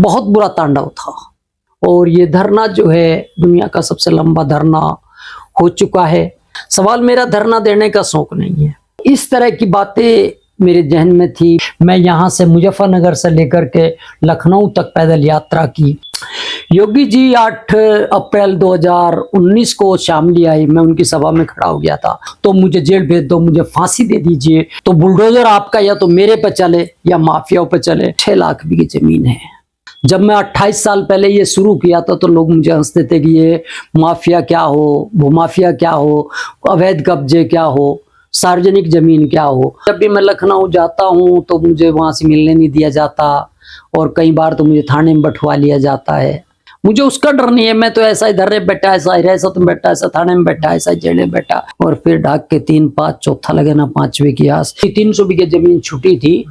बहुत बुरा तांडव था। और ये धरना जो है दुनिया का सबसे लंबा धरना हो चुका है। सवाल मेरा धरना देने का शौक नहीं है, इस तरह की बातें मेरे जहन में थी। मैं यहाँ से मुजफ्फरनगर से लेकर के लखनऊ तक पैदल यात्रा की। योगी जी 8 अप्रैल 2019 को शामली आई, मैं उनकी सभा में खड़ा हो गया था। तो मुझे जेल भेज दो, मुझे फांसी दे दीजिए, तो बुलडोजर आपका या तो मेरे पे चले या माफियाओं पे चले। 6 लाख बीघे जमीन है। जब मैं 28 साल पहले ये शुरू किया था तो लोग मुझे हंसते थे कि ये माफिया क्या हो, भूमाफिया क्या हो, अवैध कब्जे क्या हो, सार्वजनिक जमीन क्या हो। जब भी मैं लखनऊ जाता हूँ तो मुझे वहां से मिलने नहीं दिया जाता, और कई बार तो मुझे थाने में बैठवा लिया जाता है। मुझे उसका डर नहीं है, मैं तो ऐसा इधर बैठा, ऐसा हिरासत में बैठा, ऐसा थाने में बैठा, ऐसा जेल में बैठा, और फिर ढाक के 3-5 चौथा लगे ना 5वें की आस। 300 बीघे जमीन छुटी थी।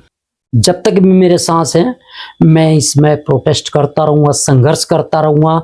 जब तक भी मेरे सांस है मैं इसमें प्रोटेस्ट करता रहूंगा, संघर्ष करता रहूंगा।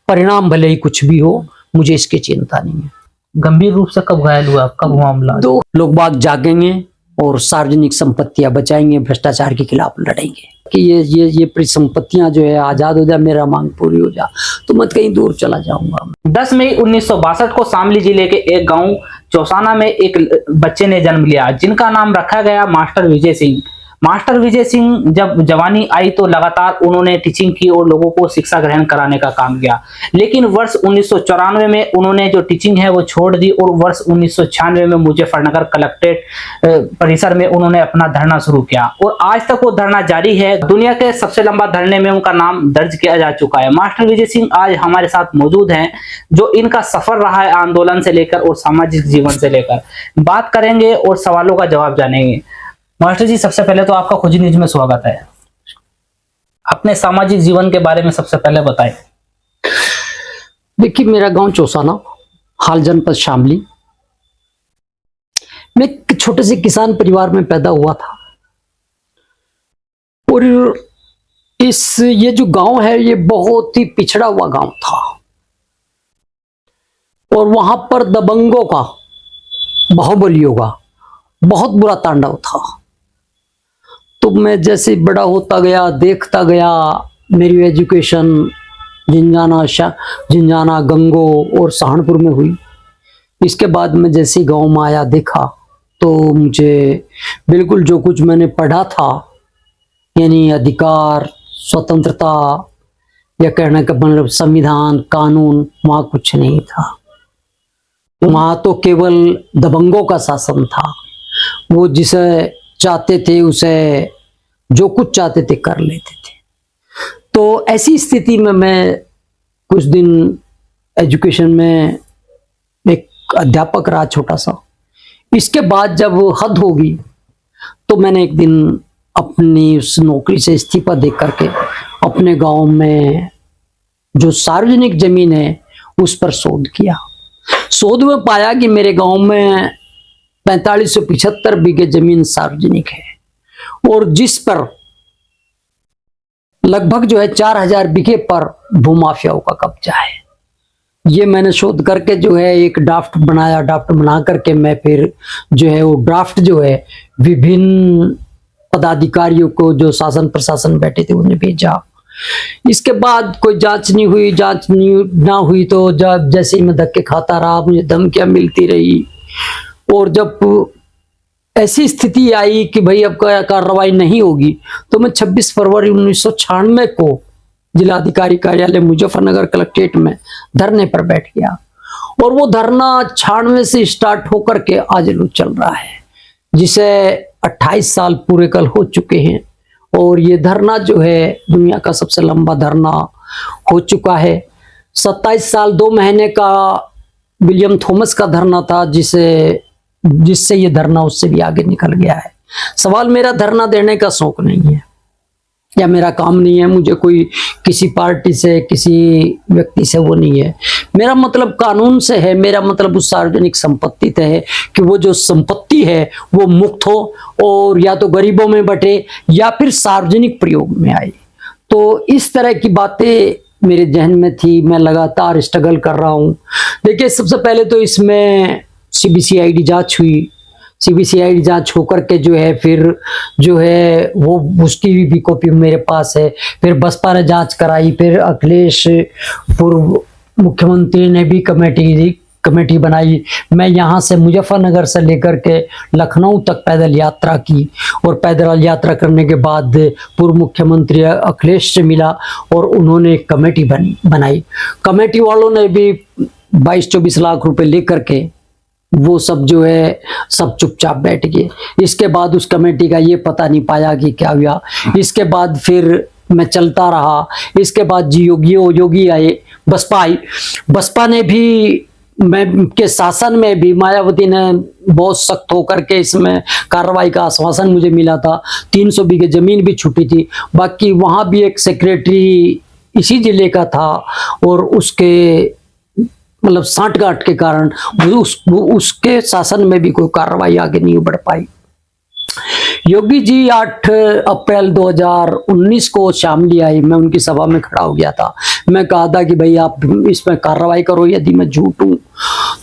परिणाम भले ही कुछ भी हो, मुझे इसकी चिंता नहीं है। गंभीर रूप से कब घायल हुआ, कब मामला? तो लोग बाग जागेंगे और सार्वजनिक संपत्तियां बचाएंगे, भ्रष्टाचार के खिलाफ लड़ेंगे कि ये परिसंपत्तियां जो है आजाद हो जाए, मेरा मांग पूरी हो जाए, तो मैं कहीं दूर चला जाऊंगा। 10 मई 1962 को शामली जिले के एक गांव चौसाना में एक बच्चे ने जन्म लिया, जिनका नाम रखा गया मास्टर विजय सिंह। मास्टर विजय सिंह जब जवानी आई तो लगातार उन्होंने टीचिंग की और लोगों को शिक्षा ग्रहण कराने का काम किया। लेकिन वर्ष 1994 में उन्होंने जो टीचिंग है वो छोड़ दी और वर्ष 1996 में मुजफ्फरनगर कलेक्ट्रेट परिसर में उन्होंने अपना धरना शुरू किया और आज तक वो धरना जारी है। दुनिया के सबसे लंबा धरने में उनका नाम दर्ज किया जा चुका है। मास्टर विजय सिंह आज हमारे साथ मौजूद हैं, जो इनका सफर रहा है आंदोलन से लेकर और सामाजिक जीवन से लेकर। बात करेंगे और सवालों का जवाब जानेंगे। मास्टर जी, सबसे पहले तो आपका खोजी न्यूज में स्वागत है। अपने सामाजिक जीवन के बारे में सबसे पहले बताएं। देखिए, मेरा गांव चौसाना, हाल जनपद शामली। मैं एक छोटे से किसान परिवार में पैदा हुआ था, और ये जो गांव है ये बहुत ही पिछड़ा हुआ गांव था, और वहां पर दबंगों का, बाहुबलियों का बहुत बुरा तांडव था। तो मैं जैसे बड़ा होता गया, देखता गया, मेरी एजुकेशन झिंझाना, गंगो और सहारनपुर में हुई। इसके बाद मैं जैसे गांव में आया, देखा तो मुझे बिल्कुल जो कुछ मैंने पढ़ा था, यानी अधिकार, स्वतंत्रता, या कहने का मतलब संविधान, कानून, वहां कुछ नहीं था। वहां तो केवल दबंगों का शासन था। वो जिसे चाहते थे उसे, जो कुछ चाहते थे कर लेते थे। तो ऐसी स्थिति में मैं कुछ दिन एजुकेशन में एक अध्यापक रहा, छोटा सा। इसके बाद जब हद होगी तो मैंने एक दिन अपनी उस नौकरी से इस्तीफा दे करके अपने गांव में जो सार्वजनिक जमीन है उस पर शोध किया। शोध में पाया कि मेरे गांव में 4575 बीघे जमीन सार्वजनिक है, और जिस पर लगभग जो है 4000 बीघे पर भूमाफियाओं का कब्जा है। ये मैंने शोध करके जो है एक ड्राफ्ट बनाया। ड्राफ्ट बना करके मैं फिर जो है वो ड्राफ्ट जो है विभिन्न पदाधिकारियों को, जो शासन प्रशासन बैठे थे, उन्हें भेजा। इसके बाद कोई जांच नहीं हुई। जांच ना हुई तो जब जैसे ही मैं धक्के खाता रहा, मुझे धमकियां मिलती रही। और जब ऐसी स्थिति आई कि भाई अब कार्रवाई नहीं होगी, तो मैं 26 फरवरी 1996 को जिलाधिकारी कार्यालय मुजफ्फरनगर कलेक्ट्रेट में धरने पर बैठ गया। और वो धरना 96 से स्टार्ट होकर के आज लोग चल रहा है, जिसे 28 साल पूरे कल हो चुके हैं। और ये धरना जो है दुनिया का सबसे लंबा धरना हो चुका है। 27 साल 2 महीने का विलियम थॉमस का धरना था, जिससे ये धरना उससे भी आगे निकल गया है। सवाल मेरा धरना देने का शौक नहीं है या मेरा काम नहीं है। मुझे कोई किसी पार्टी से, किसी व्यक्ति से वो नहीं है। मेरा मतलब कानून से है। मेरा मतलब उस सार्वजनिक संपत्ति से है कि वो जो संपत्ति है वो मुक्त हो, और या तो गरीबों में बटे या फिर सार्वजनिक प्रयोग में आए। तो इस तरह की बातें मेरे जहन में थी। मैं लगातार स्ट्रगल कर रहा हूँ। देखिए, सबसे पहले तो इसमें CBCID जांच हुई। CBCID जांच होकर के जो है फिर जो है वो उसकी भी कॉपी मेरे पास है। फिर बसपा ने जांच कराई, फिर अखिलेश पूर्व मुख्यमंत्री ने भी कमेटी बनाई। मैं यहाँ से मुजफ्फरनगर से लेकर के लखनऊ तक पैदल यात्रा की और पैदल यात्रा करने के बाद पूर्व मुख्यमंत्री अखिलेश से मिला और उन्होंने एक कमेटी बनाई। कमेटी वालों ने भी 22-24 लाख रुपए लेकर के वो सब जो है सब चुपचाप बैठ गए। इसके बाद उस कमेटी का ये पता नहीं पाया कि क्या हुआ। इसके बाद फिर मैं चलता रहा। इसके बाद जी योगी आए, बसपा आई। बसपा ने भी मैं के शासन में भी मायावती ने बहुत सख्त होकर के इसमें कार्रवाई का आश्वासन मुझे मिला था। 300 बीघे जमीन भी छूटी थी। बाकी वहाँ भी एक सेक्रेटरी इसी जिले का था और उसके मतलब सांठगांठ के कारण उसके शासन में भी कोई कार्रवाई आगे नहीं बढ़ पाई। योगी जी 8 अप्रैल 2019 को शामली आई। मैं उनकी सभा में खड़ा हो गया था। मैं कहा था कि भाई आप इसमें कार्रवाई करो, यदि मैं झूठ हूं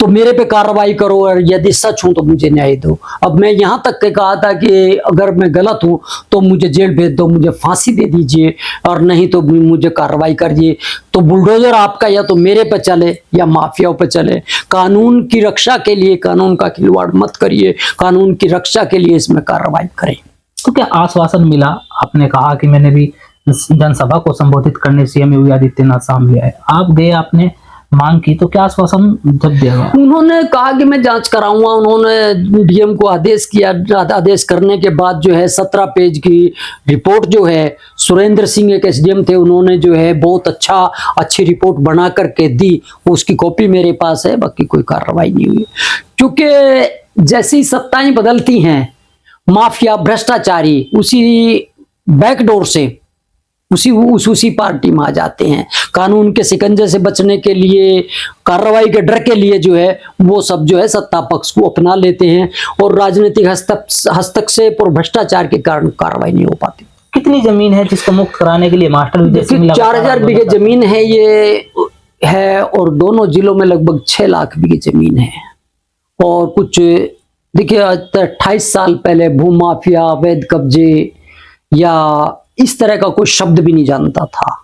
तो मेरे पे कार्रवाई करो और यदि सच हूं तो मुझे न्याय दो। अब मैं यहां तक के कहा था कि अगर मैं गलत हूं तो मुझे जेल भेज दो, मुझे फांसी दे दीजिए और नहीं तो मुझे कार्रवाई करिए। तो बुलडोजर आपका या तो मेरे पे चले या माफियाओं पे चले। कानून की रक्षा के लिए कानून का खिलवाड़ मत करिए, कानून की रक्षा के लिए इसमें कार्रवाई करें। तो क्या आश्वासन मिला? आपने कहा कि मैंने भी जनसभा को संबोधित करने सीएम योगी आदित्यनाथ सामने आए, आप गए, आपने मांग की, तो क्या आश्वासन जब दिया गया? उन्होंने कहा कि मैं जांच कराऊंगा। उन्होंने डीएम को आदेश किया। आदेश करने के बाद जो है 17 पेज की रिपोर्ट जो है, सुरेंद्र सिंह एक एसडीएम थे, उन्होंने जो है बहुत अच्छी रिपोर्ट बना करके दी। उसकी कॉपी मेरे पास है। बाकी कोई कार्रवाई नहीं हुई क्योंकि जैसी सत्ताएं बदलती हैं, माफिया भ्रष्टाचारी उसी बैकडोर से उसी पार्टी में आ जाते हैं। कानून के शिकंजे से बचने के लिए, कार्रवाई के डर के लिए जो है वो सब जो है सत्ता पक्ष को अपना लेते हैं और राजनीतिक हस्तक्षेप और भ्रष्टाचार के कारण कार्रवाई नहीं हो पाती। कितनी जमीन है जिसको मुक्त कराने के लिए मास्टर विजय सिंह 4000 बीघे जमीन है ये है और दोनों जिलों में लगभग 6 लाख बीघे जमीन है। और कुछ देखिए 28 साल पहले भूमाफिया, अवैध कब्जे या इस तरह का कोई शब्द भी नहीं जानता था।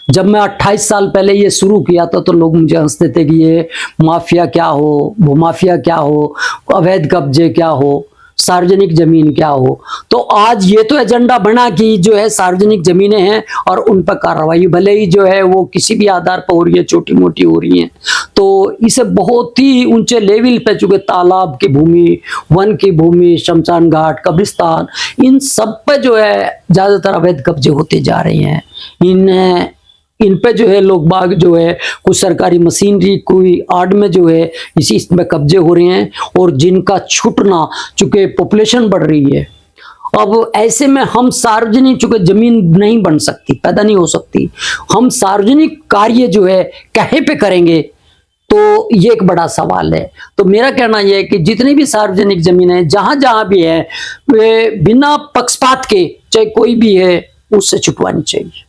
जब मैं 28 साल पहले ये शुरू किया था तो लोग मुझे हंसते थे कि ये माफिया क्या हो, भूमाफिया क्या हो, अवैध कब्जे क्या हो, सार्वजनिक जमीन क्या हो। तो आज ये तो एजेंडा बना कि जो है सार्वजनिक जमीनें हैं और उन पर कार्रवाई भले ही जो है वो किसी भी आधार पर हो रही है, छोटी मोटी हो रही है। तो इसे बहुत ही ऊंचे लेवल पे, चूंकि तालाब की भूमि, वन की भूमि, शमशान घाट, कब्रिस्तान, इन सब पे जो है ज्यादातर अवैध कब्जे होते जा रहे हैं। इन पे जो है लोग बाग जो है कुछ सरकारी मशीनरी कोई आड़ में जो है इसमें कब्जे हो रहे हैं और जिनका छूटना, चूंकि पॉपुलेशन बढ़ रही है। अब ऐसे में हम सार्वजनिक, चूंकि जमीन नहीं बन सकती, पैदा नहीं हो सकती, हम सार्वजनिक कार्य जो है कहीं पे करेंगे, तो ये एक बड़ा सवाल है। तो मेरा कहना यह है कि जितनी भी सार्वजनिक जमीन है, जहां जहां भी है, वे बिना पक्षपात के, चाहे कोई भी है, उससे छुटवानी चाहिए।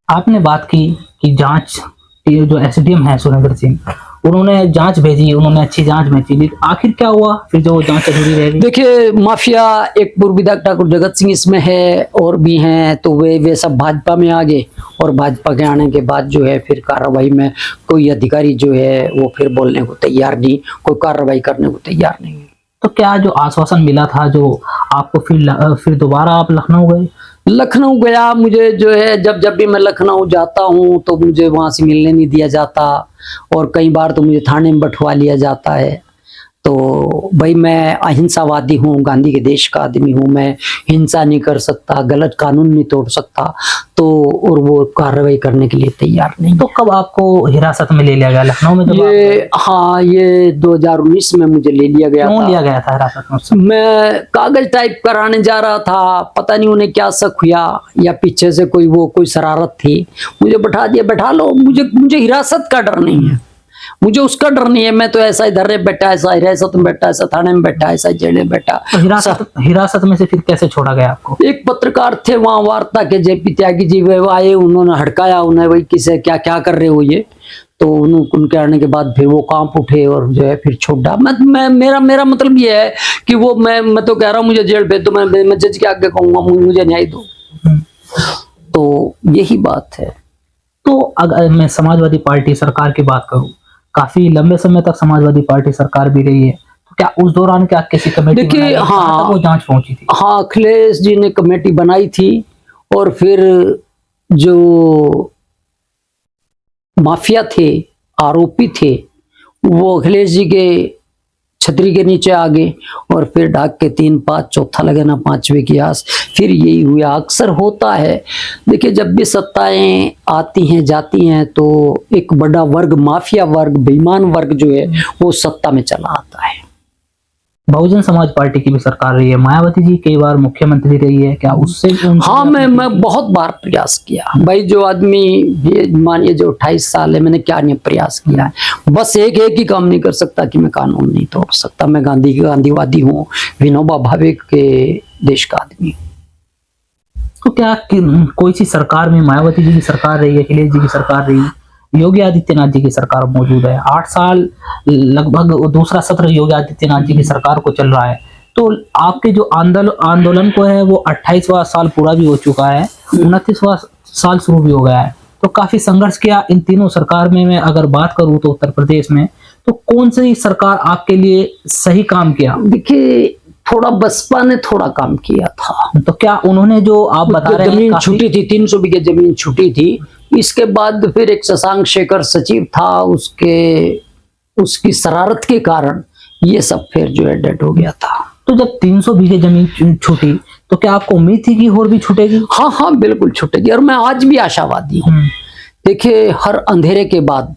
आपने बात की कि जांच, जो एसडीएम है सुरेंद्र सिंह, उन्होंने जांच भेजी, उन्होंने अच्छी जांच भेजी, आखिर क्या हुआ फिर जो जांच अधूरी रह गई? देखिए माफिया, एक पूर्व विधायक ठाकुर जगत सिंह इसमें है और भी हैं, तो वे सब भाजपा में आ गए और भाजपा के आने के बाद जो है फिर कार्रवाई में कोई अधिकारी जो है वो फिर बोलने को तैयार नहीं, कोई कार्रवाई करने को तैयार नहीं। तो क्या जो आश्वासन मिला था, जो आपको फिर दोबारा आप लखनऊ गए? लखनऊ गया, मुझे जो है जब भी मैं लखनऊ जाता हूँ तो मुझे वहां से मिलने नहीं दिया जाता और कई बार तो मुझे थाने में बैठवा लिया जाता है। तो भाई मैं अहिंसावादी हूँ, गांधी के देश का आदमी हूँ, मैं हिंसा नहीं कर सकता, गलत कानून नहीं तोड़ सकता, तो और वो कार्रवाई करने के लिए तैयार नहीं। तो कब आपको हिरासत में ले लिया गया लखनऊ में? ये 2019 में मुझे ले लिया गया। क्यों लिया गया था हिरासत में? मैं कागज टाइप कराने जा रहा था, पता नहीं उन्हें क्या शक हुआ या पीछे से कोई शरारत थी, मुझे बैठा दिया। बैठा लो, मुझे हिरासत का डर नहीं है, मुझे उसका डर नहीं है। मैं तो ऐसा इधर बैठा, ऐसा हिरासत में बैठा, ऐसा थाने में बैठा, ऐसा जेल में बैठा। तो हिरासत में से फिर कैसे छोड़ा गया आपको? एक पत्रकार थे वहां वार्ता के, जेपी त्यागी जी, वे आए, उन्होंने हड़काया, उन्हें वही किसे क्या क्या कर रहे हो ये, तो उनके आने के बाद फिर वो कांप उठे और जो है फिर छोड़ डाला। मैं मेरा मतलब ये है कि वो मैं तो कह रहा हूँ मुझे जेल भेज दो, मैं जज के आगे कहूंगा मुझे न्याय दो। तो यही बात है। तो अगर मैं समाजवादी पार्टी सरकार की बात करूं, काफी लंबे समय तक समाजवादी पार्टी सरकार भी रही है, तो क्या उस दौरान क्या किसी कमेटी देखिए, बनाई? कहाँ हाँ, तक वो जांच पहुंची थी? हाँ, अखिलेश जी ने कमेटी बनाई थी और फिर जो माफिया थे, आरोपी थे, वो अखिलेश जी के छतरी के नीचे आ गए और फिर ढाक के 3-5 चौथा लगे ना 5वें की आस। फिर यही हुआ, अक्सर होता है। देखिए, जब भी सत्ताएं आती हैं जाती हैं तो एक बड़ा वर्ग, माफिया वर्ग, बेईमान वर्ग जो है वो सत्ता में चला आता है। बहुजन समाज पार्टी की भी सरकार रही है, मायावती जी कई बार मुख्यमंत्री रही है, क्या उससे हाँ, मैं बहुत बार प्रयास किया भाई। जो आदमी, ये मानिए जो 28 साल है, मैंने क्या नहीं प्रयास किया है। बस एक ही काम नहीं कर सकता कि मैं कानून नहीं तोड़ सकता। मैं गांधीवादी हूँ, विनोबा भावे के देश का आदमी। तो क्या कोई सी सरकार में मायावती जी की सरकार रही है, अखिलेश जी की सरकार रही, योगी आदित्यनाथ जी की सरकार मौजूद है, 8 साल लगभग दूसरा सत्र योगी आदित्यनाथ जी की सरकार को चल रहा है, तो आपके जो आंदोलन को है वो 28वां साल पूरा भी हो चुका है, 29वां साल शुरू भी हो गया है, तो काफी संघर्ष किया इन तीनों सरकार में। मैं अगर बात करूं तो उत्तर प्रदेश में तो कौन सी सरकार आपके लिए सही काम किया? देखिए, थोड़ा बसपा ने थोड़ा काम किया था। तो क्या उन्होंने जो आप बता रहे हैं, जमीन छूटी थी, 300 बीघे जमीन छूटी थी। इसके बाद फिर एक शशांक शेखर सचिव था, उसकी शरारत के कारण ये सब फिर जो है डेड हो गया था। तो जब 300 बीघे जमीन छूटी तो क्या आपको उम्मीद थी कि और भी छूटेगी? हाँ हाँ, बिल्कुल छूटेगी और मैं आज भी आशावादी हूँ। देखिए, हर अंधेरे के बाद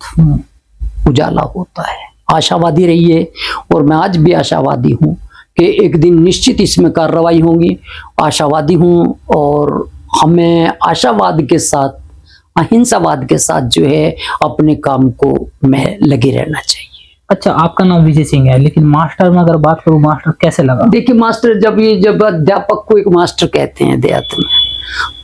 उजाला होता है। आशावादी रहिए और मैं आज भी आशावादी हूँ कि एक दिन निश्चित इसमें कार्रवाई होगी। आशावादी हूँ और हमें आशावाद के साथ, अहिंसावाद के साथ जो है अपने काम को में लगे रहना चाहिए। अच्छा, आपका नाम विजय सिंह है, लेकिन मास्टर में अगर बात करूं, मास्टर कैसे लगा? देखिए, मास्टर जब अध्यापक को एक मास्टर कहते हैं देहात में,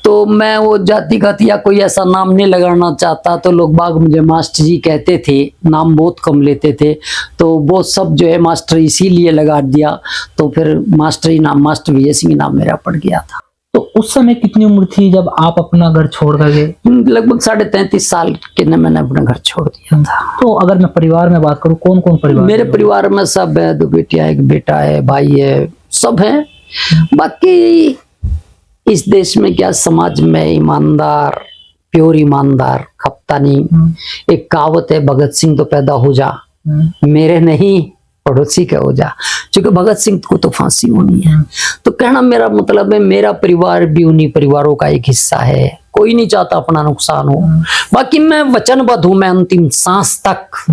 तो मैं वो जातिगत या कोई ऐसा नाम नहीं लगाना चाहता। तो लोग बाग मुझे मास्टर जी कहते थे, नाम बहुत कम लेते थे, तो वो सब जो है मास्टर इसीलिए लगा दिया। तो फिर मास्टर ही नाम, मास्टर विजय सिंह नाम मेरा पड़ गया था। तो उस समय कितनी उम्र थी जब आप अपना घर छोड़ कर गए? लगभग 33.5 साल के ने मैंने अपना घर छोड़ दिया था। तो अगर मैं परिवार में बात करूं, कौन कौन परिवार? मेरे परिवार में सब है, 2 बेटियां, 1 बेटा है, भाई है, सब है। बाकी इस देश में क्या, समाज में ईमानदार, प्योर ईमानदार खपता नहीं। एक कहावत है, भगत सिंह तो पैदा हो जा, मेरे नहीं पड़ोसी का हो जा। क्योंकि भगत सिंह को तो फांसी होनी है। तो कहना मेरा मतलब है, मेरा परिवार भी उन्हीं परिवारों का एक हिस्सा है। कोई नहीं चाहता अपना नुकसान हो। बाकी मैं वचनबद्ध हूं, मैं अंतिम सांस तक,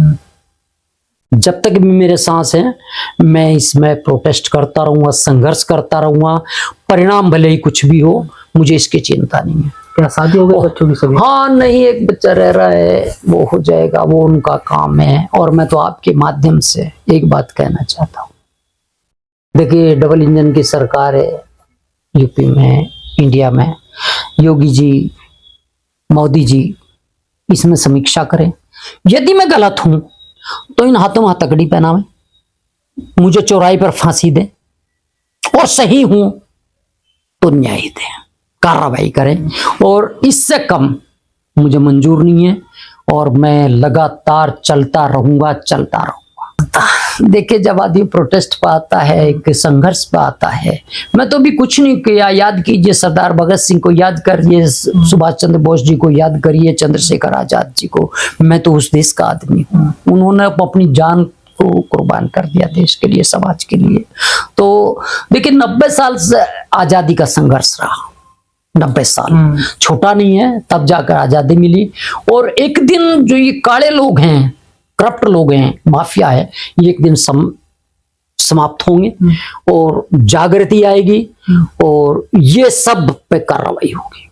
जब तक भी मेरे सांस है, मैं इसमें प्रोटेस्ट करता रहूंगा, संघर्ष करता रहूंगा। परिणाम भले ही कुछ भी हो, मुझे इसकी चिंता नहीं है। क्या शादी हो गई बच्चों की सभी? हाँ, नहीं, एक बच्चा रह रहा है, वो हो जाएगा, वो उनका काम है। और मैं तो आपके माध्यम से एक बात कहना चाहता हूँ। देखिए, डबल इंजन की सरकार है यूपी में, इंडिया में। योगी जी, मोदी जी इसमें समीक्षा करें। यदि मैं गलत हूं तो इन हाथों में हथकड़ी पहनावे, मुझे चौराहे पर फांसी दे, और सही हूं तो न्याय दें, कार्रवाई करें। और इससे कम मुझे मंजूर नहीं है और मैं लगातार चलता रहूंगा। देखिए, जब आदमी प्रोटेस्ट पे आता है, एक संघर्ष पे आता है, मैं तो भी कुछ नहीं किया। याद कीजिए सरदार भगत सिंह को, याद करिए सुभाष चंद्र बोस जी को, याद करिए चंद्रशेखर आजाद जी को। मैं तो उस देश का आदमी हूँ। उन्होंने अपनी जान को कुर्बान कर दिया देश के लिए, समाज के लिए। तो देखिए, 90 साल से आजादी का संघर्ष रहा। 90 साल छोटा नहीं है, तब जाकर आजादी मिली। और एक दिन जो ये काले लोग हैं, करप्ट लोग हैं, माफिया है, ये एक दिन समाप्त होंगे और जागृति आएगी और ये सब पे कार्रवाई होगी।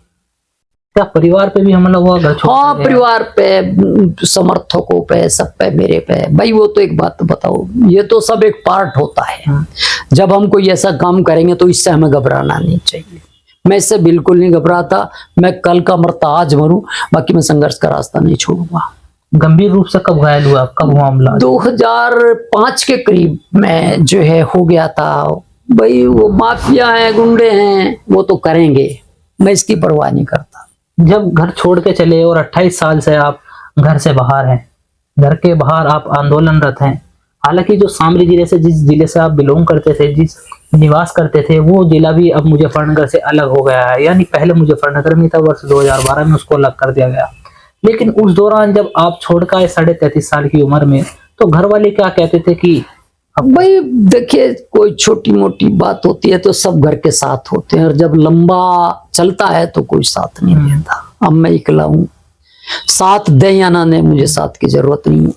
क्या परिवार पे भी हमला हुआ? हाँ, परिवार पे, समर्थकों पे, सब पे, मेरे पे। भाई वो तो एक बात तो बताओ, ये तो सब एक पार्ट होता है। जब हम कोई ऐसा काम करेंगे तो इससे हमें घबराना नहीं चाहिए। मैं इससे बिल्कुल नहीं घबराता। मैं कल का मरता आज मरूं, बाकी मैं संघर्ष का रास्ता नहीं छोड़ूंगा। गंभीर रूप से कब घायल हुआ, कब हुआ मामला? 2005 के करीब में जो है हो गया था। भाई वो माफिया हैं, गुंडे हैं, वो तो करेंगे, मैं इसकी परवाह नहीं करता। जब घर छोड़ के चले और 28 साल से आप घर से बाहर हैं, घर के बाहर आप आंदोलनरत हैं, हालांकि जो शामली जिले से, जिस जिले से आप बिलोंग करते थे, जिस निवास करते थे, वो जिला भी अब मुजफ्फरनगर से अलग हो गया है। यानी पहले मुजफ्फरनगर में था, वर्ष 2012 में उसको अलग कर दिया गया। लेकिन उस दौरान जब आप छोड़ कर आए 33.5 साल की उम्र में, तो घर वाले क्या कहते थे कि भाई देखिए, कोई छोटी मोटी बात होती है तो सब घर के साथ होते हैं, और जब लंबा चलता है तो कोई साथ नहीं देता। अब मैं अकेला हूँ, साथ दे या ना दे, मुझे साथ की जरूरत नहीं है,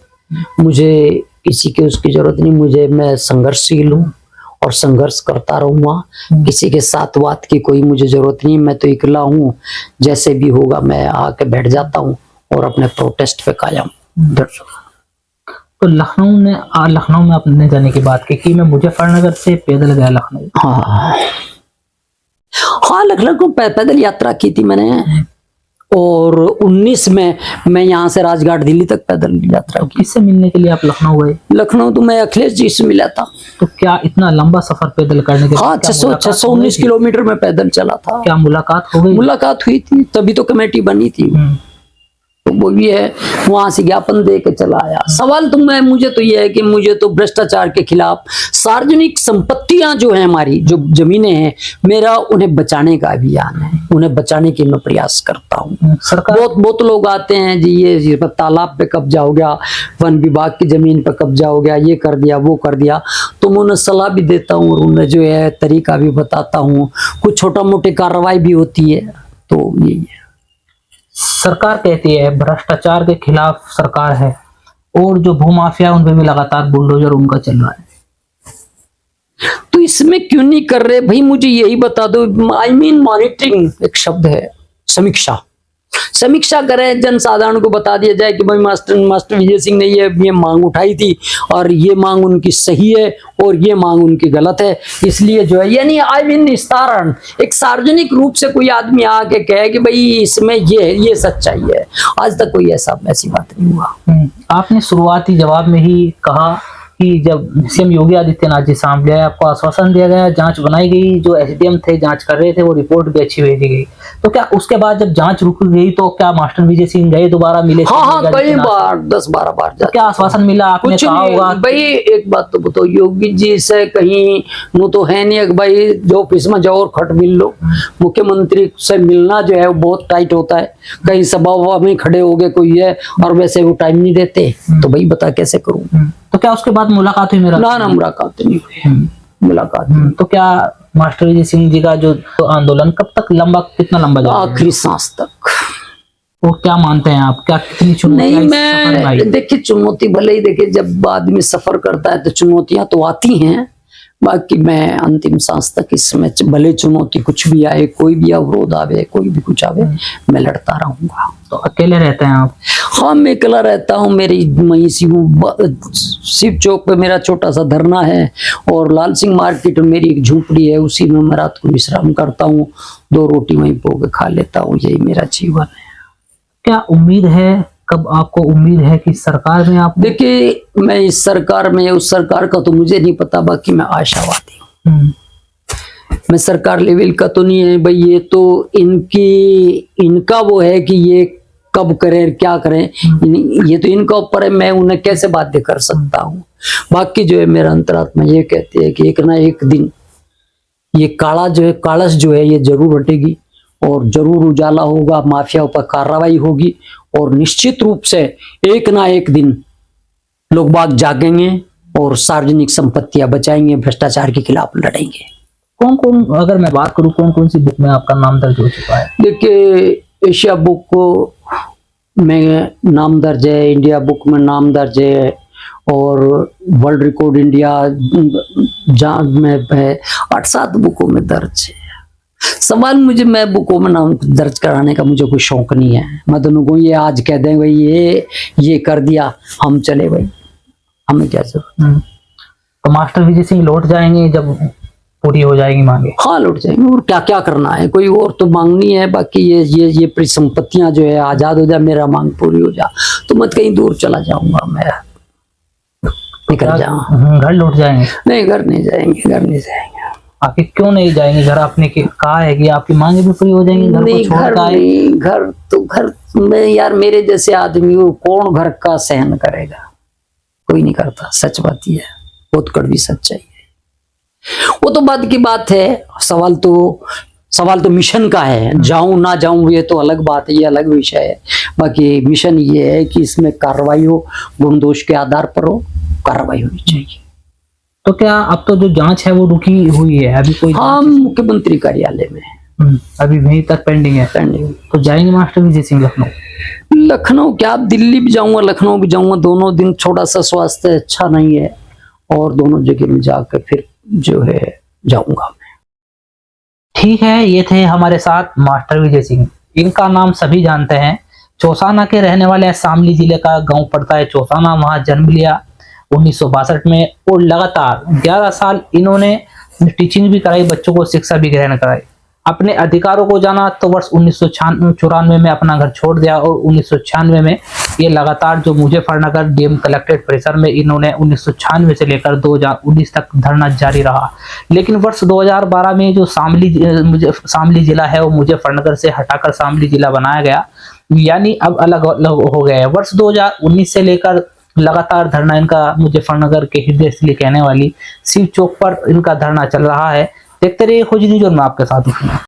मुझे किसी की उसकी जरूरत नहीं। मैं संघर्षशील हूँ और संघर्ष करता रहूंगा। किसी के साथ बात की कोई मुझे जरूरत नहीं, मैं तो अकेला हूँ। जैसे भी होगा मैं आके बैठ जाता हूँ और अपने प्रोटेस्ट पे कायम। तो लखनऊ में आपने जाने की बात की कि मैं मुजफ्फरनगर से पैदल गया लखनऊ। हाँ, लखनऊ को पैदल यात्रा की थी मैंने, और 19 में मैं यहाँ से राजघाट दिल्ली तक पैदल यात्रा की। किससे मिलने के लिए आप लखनऊ गए? लखनऊ तो मैं अखिलेश जी से मिला था। तो क्या इतना लंबा सफर पैदल करने के? हाँ, 619 किलोमीटर में पैदल चला था। क्या मुलाकात हो गई? मुलाकात हुई थी, तभी तो कमेटी बनी थी। तो वो भी है, वहां से ज्ञापन दे के चला आया। सवाल तो मुझे तो ये है कि मुझे तो भ्रष्टाचार के खिलाफ, सार्वजनिक संपत्तियां जो है हमारी, जो जमीनें हैं, मेरा उन्हें बचाने का अभियान है, उन्हें बचाने की मैं प्रयास करता हूँ। सरकार बहुत लोग आते हैं जी, ये तालाब पे कब्जा हो गया, वन विभाग की जमीन पे कब्जा हो गया, ये कर दिया, वो कर दिया, तो मैं उन्हें सलाह भी देता हूँ और उन्हें जो है तरीका भी बताता हूँ। कुछ छोटा मोटी कार्रवाई भी होती है। तो यही है। सरकार कहती है भ्रष्टाचार के खिलाफ सरकार है, और जो भूमाफिया उन पे भी लगातार बुलडोजर उनका चल रहा है, तो इसमें क्यों नहीं कर रहे भाई? मुझे यही बता दो। मॉनिटरिंग एक शब्द है, समीक्षा करें, जनसाधारण को बता दिया जाए कि भाई मास्टर विजय सिंह ने ये मांग उठाई थी और ये मांग उनकी सही है और ये मांग उनकी गलत है, इसलिए जो है, यानी निस्तारण, एक सार्वजनिक रूप से कोई आदमी आके कहे कि भाई इसमें ये सच्चाई है। आज तक कोई ऐसी बात नहीं हुआ। आपने शुरुआती जवाब में ही कहा कि जब सीएम योगी आदित्यनाथ जी सामने आए, आपको आश्वासन दिया गया, जांच बनाई गई, जो एसडीएम थे जांच कर रहे थे, वो रिपोर्ट भी अच्छी भेजी गई। तो क्या उसके बाद जब जांच रुक गई तो क्या मास्टर विजय सिंह गए, दोबारा मिले? हाँ, कई बार, 10-12 बार। तो क्या आश्वासन मिला? आपने कहा होगा भाई एक बात तो बताओ, योगी जी से कहीं वो तो है नहीं भाई जो ऑफिस में जाओ और खट मिल लो। मुख्यमंत्री से मिलना जो है वो बहुत टाइट होता है, कहीं सभा में खड़े हो गए कोई है और वैसे वो टाइम नहीं देते, तो भाई बता कैसे करूं? तो क्या उसके बाद मुलाकात हुई? मेरा ना मुलाकात नहीं हुई। मुलाकात तो क्या मास्टर विजय सिंह जी का जो आंदोलन कब तक कितना लंबा जाएगा? आखिरी सांस तक। वो क्या मानते हैं आप? क्या कितनी चुनौती? नहीं, मैं देखिए, चुनौती भले ही, देखिए जब आदमी सफर करता है तो चुनौतियां तो आती हैं, बाकी मैं अंतिम सांस तक इसमें भले चुनौती कुछ भी आए, कोई भी अवरोध आवे, कोई भी कुछ आवे, मैं लड़ता रहूंगा। तो अकेले रहते हैं आप? हाँ, मैं अकेला रहता हूँ। मेरी वहीं शिव चौक पे मेरा छोटा सा धरना है और लाल सिंह मार्केट में मेरी एक झोपड़ी है, उसी में मैं रात को विश्राम करता हूँ, 2 रोटी वहीं पोके खा लेता हूँ। यही मेरा जीवन है। क्या उम्मीद है, कब आपको उम्मीद है कि सरकार में आप? देखिए, मैं इस सरकार में, उस सरकार का तो मुझे नहीं पता, बाकी मैं आशावादी हूँ। मैं सरकार लेवल का तो नहीं है भाई, ये तो इनका वो है कि ये कब करें, क्या करें, ये तो इनका ऊपर है। मैं उन्हें कैसे बाध्य कर सकता हूँ? बाकी जो है मेरा अंतरात्मा ये कहती है कि एक ना एक दिन ये कालस जो है ये जरूर हटेगी और जरूर उजाला होगा, माफियाओं पर कार्रवाई होगी और निश्चित रूप से एक ना एक दिन लोग बाग जागेंगे और सार्वजनिक संपत्तियां बचाएंगे, भ्रष्टाचार के खिलाफ लड़ेंगे। कौन, अगर मैं बात करूं, कौन सी बुक में आपका नाम दर्ज हो चुका है? देखिए, एशिया बुक को में नाम दर्ज है, इंडिया बुक में नाम दर्ज है और वर्ल्ड रिकॉर्ड इंडिया में है, 8-7 बुकों में दर्ज है। सवाल मैं बुकों में नाम दर्ज कराने का मुझे कोई शौक नहीं है। मैं तो उनको ये आज कह दें भाई ये कर दिया, हम चले भाई, हमें क्या जरूरत? तो मास्टर विजय सिंह लौट जाएंगे जब पूरी हो जाएगी मांगे? हाँ, लौट जाएंगे। और क्या करना है, कोई और तो मांग नहीं है। बाकी ये परिसंपत्तियां जो है आजाद हो जाए, मेरा मांग पूरी हो जाए तो मत कहीं दूर चला जाऊंगा मैं, निकल जाऊँ। घर लौट जाएंगे? नहीं, घर नहीं जाएंगे, घर नहीं जाएंगे। आखिर क्यों नहीं जाएंगे घर? आपने कहा है कि आपकी मांगे भी पूरी हो जाएंगी, घर को नहीं, छोड़ घर के आए। नहीं, घर तो घर में यार मेरे जैसे आदमी को कौन घर का सहन करेगा, कोई नहीं करता। सच बात ये है, बहुत कड़वी सच्चाई है। वो तो बाद की बात है, सवाल तो मिशन का है। जाऊं ना जाऊं ये तो अलग बात है, ये अलग विषय है। बाकी मिशन ये है कि इसमें कार्रवाई हो, गुण दोष के आधार पर हो, कार्रवाई होनी चाहिए। तो क्या अब तो जो जांच है वो रुकी हुई है अभी? कोई हाँ, मुख्यमंत्री कार्यालय में अभी वहीं तक पेंडिंग है। पेंडिंग। तो जाएंगे मास्टर विजय सिंह लखनऊ? लखनऊ क्या, अब दिल्ली भी जाऊंगा, लखनऊ भी जाऊंगा। दोनों दिन थोड़ा सा स्वास्थ्य अच्छा नहीं है और दोनों जगह में जाकर फिर जो है जाऊंगा। ठीक है, ये थे हमारे साथ मास्टर विजय सिंह। इनका नाम सभी जानते हैं, चौसाना के रहने वाले हैं। शामली जिले का गांव पड़ता है चौसाना, वहां जन्म लिया 1962 में और लगातार 11 साल इन्होंने टीचिंग भी कराई, बच्चों को शिक्षा भी ग्रहण कराई। अपने अधिकारों को जाना तो वर्ष 1994 में अपना घर छोड़ दिया और 1996 में ये लगातार जो मुजफ्फरनगर डीएम कलेक्ट्रेट परिसर में इन्होंने 1996 से लेकर 2019 तक धरना जारी रहा। लेकिन वर्ष 2012 में जो शामली जिला है वो मुजफ्फरनगर से हटाकर शामली जिला बनाया गया, यानी अब अलग अलग हो गया है। वर्ष 2019 से लेकर लगातार धरना इनका मुजफ्फरनगर के हृदय स्थली कहने वाली शिव चौक पर इनका धरना चल रहा है। देखते रहिए खोज न्यूज़ और मैं आपके साथ हूँ।